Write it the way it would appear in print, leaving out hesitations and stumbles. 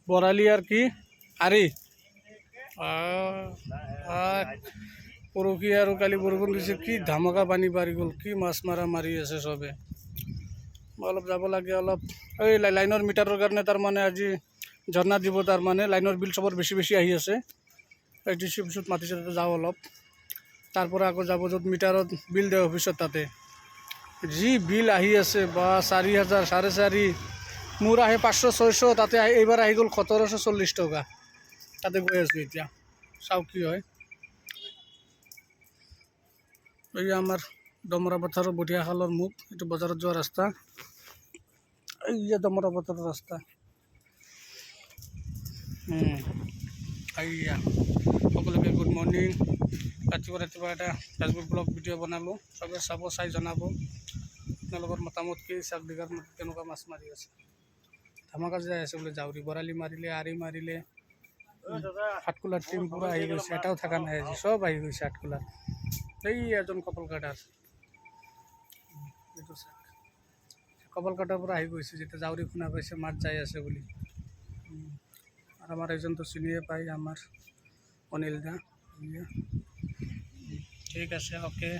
বৰালি আৰ কি আৰি পৰহি আৰু কালি বৰষুণ দিছে, কি ধামাকা পানী পাৰি গ'ল, কি মাছ মাৰি আছে চবে। মই অলপ যাব লাগে, অলপ এই লাইনৰ মিটাৰৰ কাৰণে তাৰমানে আজি ঝৰ্ণা দিব, তাৰমানে লাইনৰ বিল চবৰ বেছি বেছি আহি আছে। এই ডি চি অফিচত মাতিছে, তাতে যাওঁ অলপ। তাৰপৰা আকৌ যাব য'ত মিটাৰত বিল দিয়ে অফিচত, তাতে যি বিল আহি আছে বা 4,000 4,500, মোৰ আহে 500 600, তাতে এইবাৰ আহি গ'ল 1,740 টকা। তাতে গৈ আছোঁ এতিয়া, চাওঁ কি হয়। এই আমাৰ দমৰা পথাৰৰ বঢ়িয়া খালৰ মুখ, এইটো বজাৰত যোৱা ৰাস্তা। এই যে দমৰা পথাৰৰ ৰাস্তা, এইয়া। সকলোকে গুড মৰ্ণিং। ৰাতিপুৱা এটা ফেচবুক ব্লগ ভিডিঅ' বনালোঁ, চবে চাব, চাই জনাব আপোনালোকৰ মতামত কি। চাক বিঘাত কেনেকুৱা মাছ মাৰি আছে, ধামাকা যাই আছে বোলে। জাউৰী বৰালি মাৰিলে, আৰি মাৰিলে, হাতকোলাৰ টিম পূৰা আহি গৈছে, এটাও থকা নাই আজি, চব আহি গৈছে হাতকোলাৰ। এই এজন কপাল কাটাৰ, এইটো চাওক, কপাল কাটাৰ পৰা আহি গৈছে, যেতিয়া জাউৰী শুনা পাইছে মাছ যাই আছে বুলি। আৰু আমাৰ এজনটো চিনিয়ে পায়, আমাৰ অনিল দা। ঠিক আছে, অ'কে।